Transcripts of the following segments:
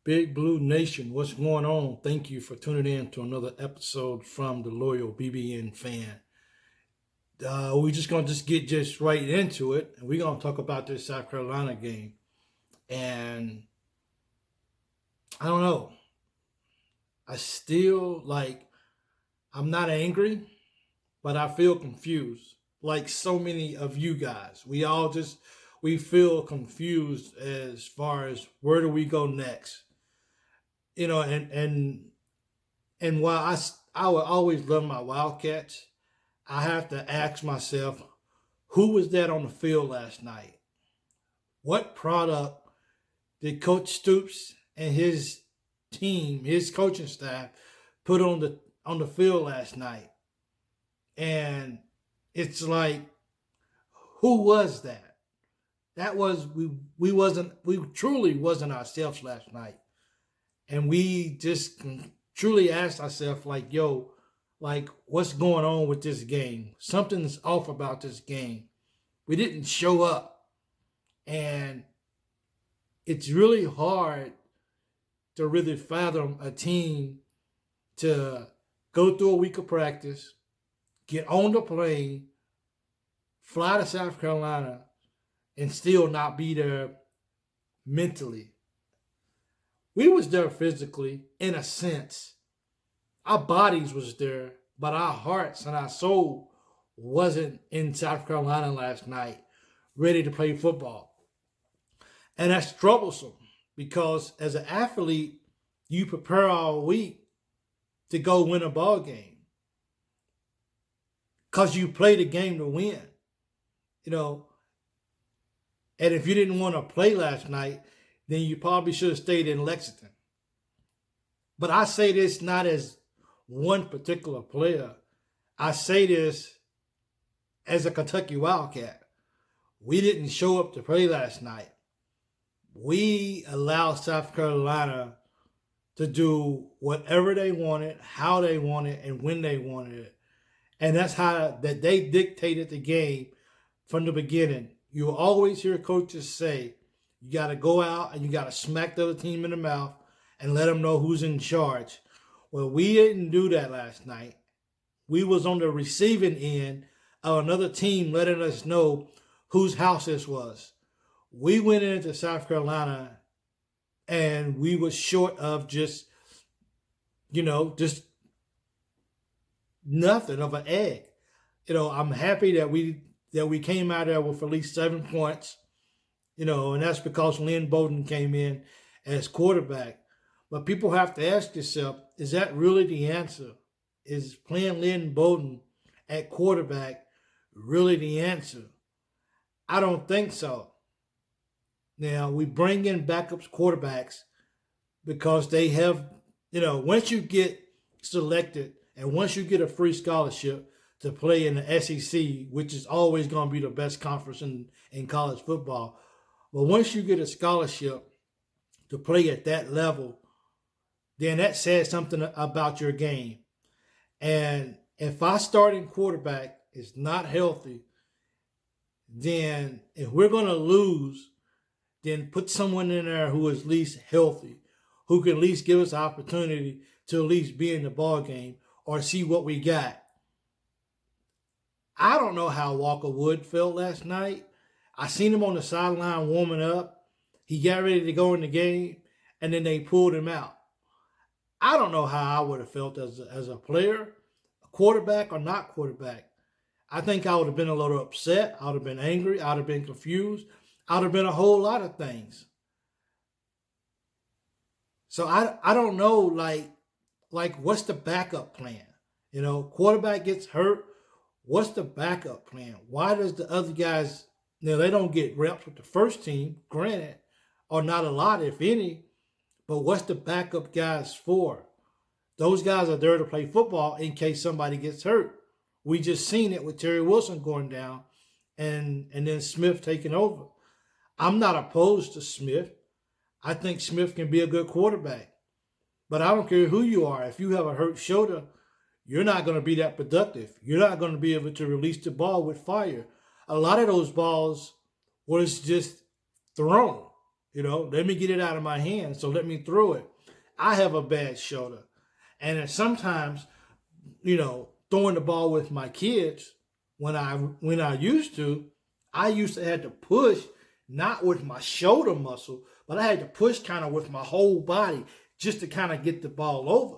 Big Blue Nation, what's going on? Thank you for tuning in to another episode from the Loyal BBN fan. We're just gonna get right into it, and we're gonna talk about this South Carolina game. And I don't know, I still I'm not angry, but I feel confused. Like so many of you guys, we feel confused as far as where do we go next. And while I will always love my Wildcats, I have to ask myself, who was that on the field last night? What product did Coach Stoops and his team, his coaching staff, put on the field last night? And it's like, who was that? That was we truly wasn't ourselves last night. And we just truly asked ourselves, what's going on with this game? Something's off about this game. We didn't show up. And it's really hard to really fathom a team to go through a week of practice, get on the plane, fly to South Carolina, and still not be there mentally. We was there physically, in a sense. Our bodies was there, but our hearts and our soul wasn't in South Carolina last night, ready to play football. And that's troublesome because as an athlete, you prepare all week to go win a ball game because you play the game to win, And if you didn't want to play last night, then you probably should have stayed in Lexington. But I say this not as one particular player. I say this as a Kentucky Wildcat. We didn't show up to play last night. We allowed South Carolina to do whatever they wanted, how they wanted, and when they wanted it. And that's how that they dictated the game from the beginning. You always hear coaches say, you got to go out and you got to smack the other team in the mouth and let them know who's in charge. Well, we didn't do that last night. We was on the receiving end of another team letting us know whose house this was. We went into South Carolina and we were short of just nothing of an egg. I'm happy that we came out there with at least 7 points. And that's because Lynn Bowden came in as quarterback. But people have to ask yourself, is that really the answer? Is playing Lynn Bowden at quarterback really the answer? I don't think so. Now, we bring in backup quarterbacks because they have, once you get selected and once you get a free scholarship to play in the SEC, which is always going to be the best conference in college football, but once you get a scholarship to play at that level, then that says something about your game. And if our starting quarterback is not healthy, then if we're going to lose, then put someone in there who is at least healthy, who can at least give us an opportunity to at least be in the ball game or see what we got. I don't know how Walker Wood felt last night. I seen him on the sideline warming up. He got ready to go in the game, and then they pulled him out. I don't know how I would have felt as a player, a quarterback or not quarterback. I think I would have been a little upset. I would have been angry. I would have been confused. I would have been a whole lot of things. So I don't know, what's the backup plan? Quarterback gets hurt. What's the backup plan? Why does the other guys, they don't get reps with the first team, granted, or not a lot, if any, but what's the backup guys for? Those guys are there to play football in case somebody gets hurt. We just seen it with Terry Wilson going down and then Smith taking over. I'm not opposed to Smith. I think Smith can be a good quarterback. But I don't care who you are. If you have a hurt shoulder, you're not going to be that productive. You're not going to be able to release the ball with fire. A lot of those balls was just thrown. Let me get it out of my hand. So let me throw it. I have a bad shoulder. And then sometimes, throwing the ball with my kids when I used to have to push not with my shoulder muscle, but I had to push kind of with my whole body just to kind of get the ball over.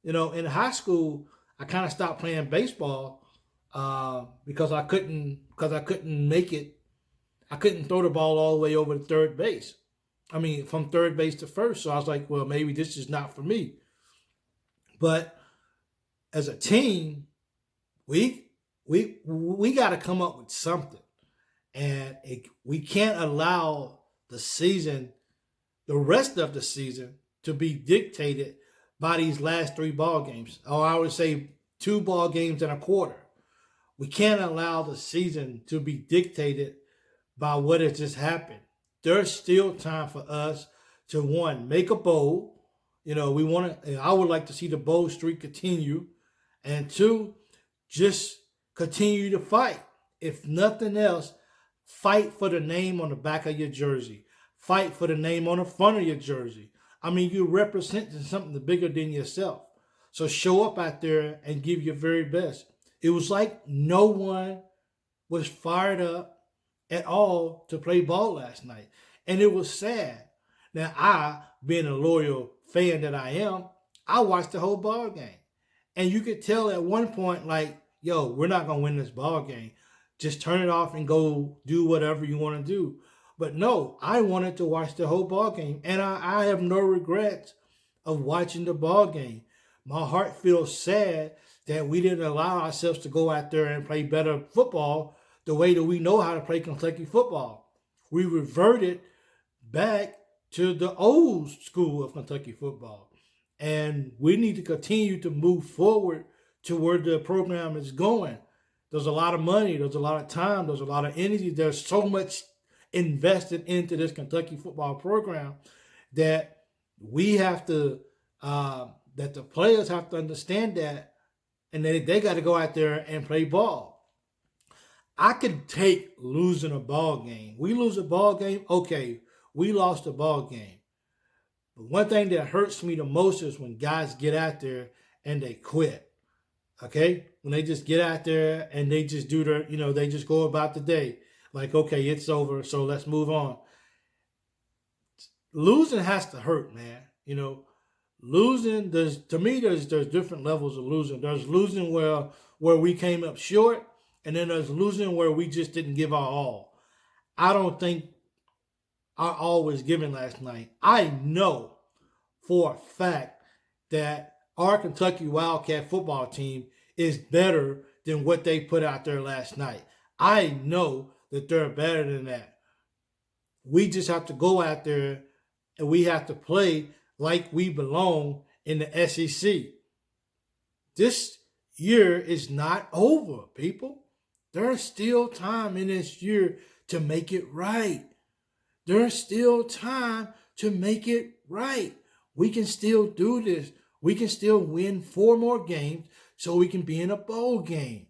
In high school, I kind of stopped playing baseball because I couldn't make it. I couldn't throw the ball all the way over to third base. I mean, from third base to first. So I was like, well, maybe this is not for me. But as a team, we got to come up with something, and we can't allow the rest of the season, to be dictated by these last 3 ball games, or I would say 2 ball games and a quarter. We can't allow the season to be dictated by what has just happened. There's still time for us to, one, make a bowl. I would like to see the bowl streak continue, and 2, just continue to fight. If nothing else, fight for the name on the back of your jersey. Fight for the name on the front of your jersey. I mean, you're representing something bigger than yourself. So show up out there and give your very best. It was like no one was fired up at all to play ball last night. And it was sad. Now, I, being a loyal fan that I am, I watched the whole ball game. And you could tell at one point, like, yo, we're not going to win this ball game. Just turn it off and go do whatever you want to do. But no, I wanted to watch the whole ball game. And I have no regrets of watching the ball game. My heart feels sad that we didn't allow ourselves to go out there and play better football the way that we know how to play Kentucky football. We reverted back to the old school of Kentucky football. And we need to continue to move forward to where the program is going. There's a lot of money, there's a lot of time, there's a lot of energy. There's so much invested into this Kentucky football program that we have to, that the players have to understand that, and they got to go out there and play ball. I could take losing a ball game. We lose a ball game, okay, we lost a ball game. But one thing that hurts me the most is when guys get out there and they quit. Okay? When they just get out there and they just do their, they just go about the day. Like, okay, it's over, so let's move on. Losing has to hurt, man. Losing, there's different levels of losing. There's losing where we came up short, and then there's losing where we just didn't give our all. I don't think our all was given last night. I know for a fact that our Kentucky Wildcat football team is better than what they put out there last night. I know that they're better than that. We just have to go out there and we have to play like we belong in the SEC. This year is not over, people. There's still time in this year to make it right. There's still time to make it right. We can still do this. We can still win 4 more games so we can be in a bowl game.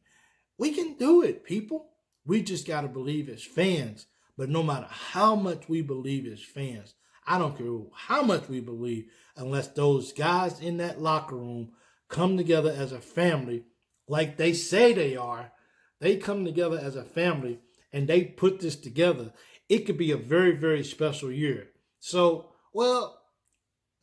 We can do it, people. We just got to believe as fans. But no matter how much we believe as fans, I don't care how much we believe, unless those guys in that locker room come together as a family like they say they are. They come together as a family and they put this together. It could be a very, very special year. So,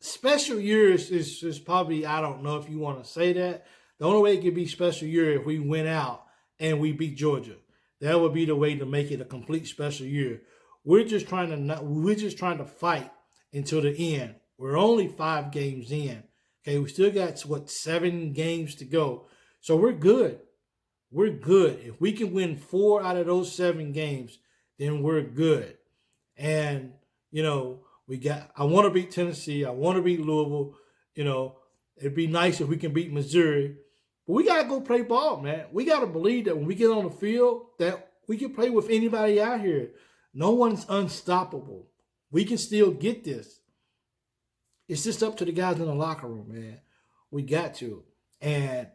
special years is probably, I don't know if you want to say that. The only way it could be special year if we went out and we beat Georgia. That would be the way to make it a complete special year. We're just trying to fight until the end. We're only 5 games in. Okay, we still got 7 games to go. So we're good. We're good. If we can win 4 out of those 7 games, then we're good. And I want to beat Tennessee. I want to beat Louisville. It'd be nice if we can beat Missouri. But we got to go play ball, man. We got to believe that when we get on the field, that we can play with anybody out here. No one's unstoppable. We can still get this. It's just up to the guys in the locker room, man. We got to. And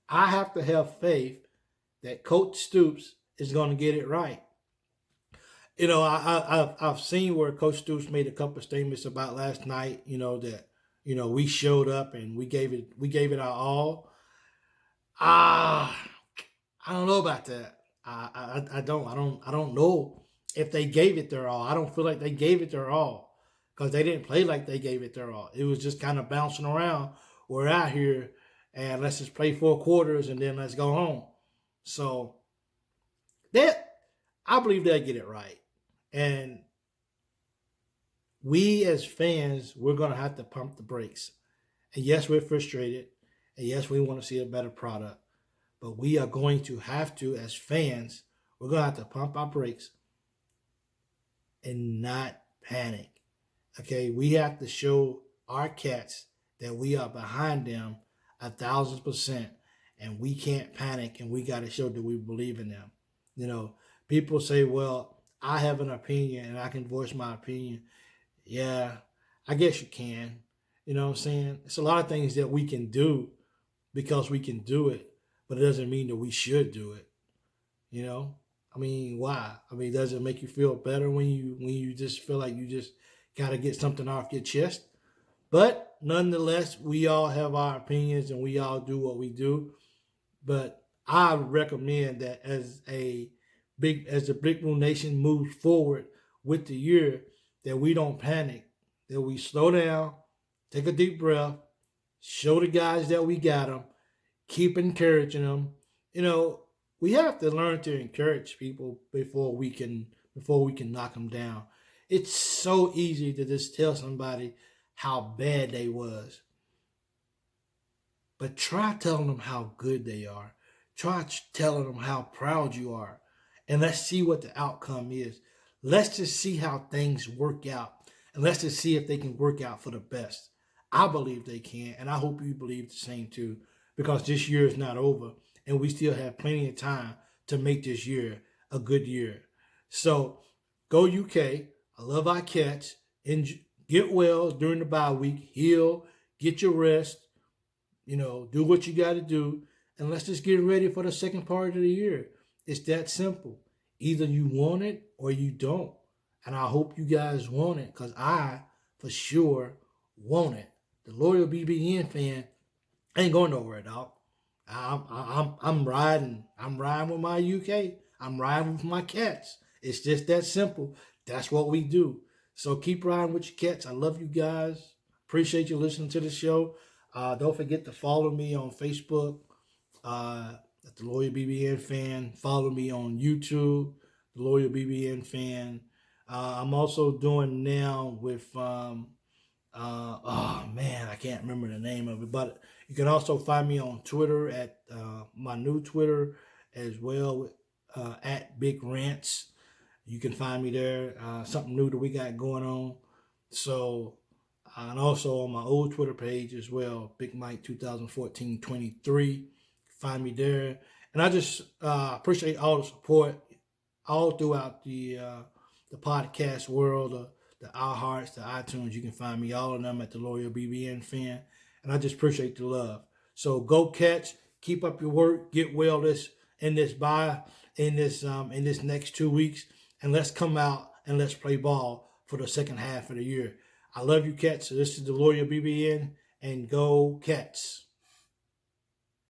I have to have faith that Coach Stoops is going to get it right. I've seen where Coach Stoops made a couple of statements about last night. That we showed up and we gave it our all. Ah, I don't know about that. I don't know if they gave it their all. I don't feel like they gave it their all because they didn't play like they gave it their all. It was just kind of bouncing around. We're out here and let's just play 4 quarters and then let's go home. So that I believe they'll get it right. And we as fans, we're gonna have to pump the brakes. And yes, we're frustrated. And yes, we want to see a better product. But we are going to have to, as fans, we're going to have to pump our brakes and not panic. Okay, we have to show our cats that we are behind them 1,000%, and we can't panic, and we got to show that we believe in them. People say, well, I have an opinion and I can voice my opinion. Yeah, I guess you can. You know what I'm saying? It's a lot of things that we can do because we can do it, but it doesn't mean that we should do it. Why? Does it make you feel better when you just feel like you just got to get something off your chest? But nonetheless, we all have our opinions and we all do what we do. But I recommend that as the Big Blue Nation moves forward with the year, that we don't panic, that we slow down, take a deep breath, show the guys that we got them, keep encouraging them. We have to learn to encourage people before we can knock them down. It's so easy to just tell somebody how bad they was. But try telling them how good they are. Try telling them how proud you are. And let's see what the outcome is. Let's just see how things work out. And let's just see if they can work out for the best. I believe they can. And I hope you believe the same too. Because this year is not over. And we still have plenty of time to make this year a good year. So go UK. I love our cats. And get well during the bye week. Heal. Get your rest. Do what you got to do. And let's just get ready for the second part of the year. It's that simple. Either you want it or you don't. And I hope you guys want it because I, for sure, want it. The loyal BBN fan ain't going nowhere, dog. I'm riding. I'm riding with my UK. I'm riding with my cats. It's just that simple. That's what we do. So keep riding with your cats. I love you guys. Appreciate you listening to the show. Don't forget to follow me on Facebook at the Loyal BBN Fan. Follow me on YouTube, the Loyal BBN Fan. I'm also doing now with oh man, I can't remember the name of it, but you can also find me on Twitter at my new Twitter as well, at Big Rants. You can find me there. Something new that we got going on. So, and also on my old Twitter page as well, Big Mike 2014-23. Find me there. And I just appreciate all the support all throughout the podcast world, the iHearts, the iTunes. You can find me all of them at the Loyal BBN Fan. And I just appreciate the love. So go catch, keep up your work, get well in this next 2 weeks, and let's come out and let's play ball for the second half of the year. I love you, cats. So this is the Loyal BBN, and go Cats.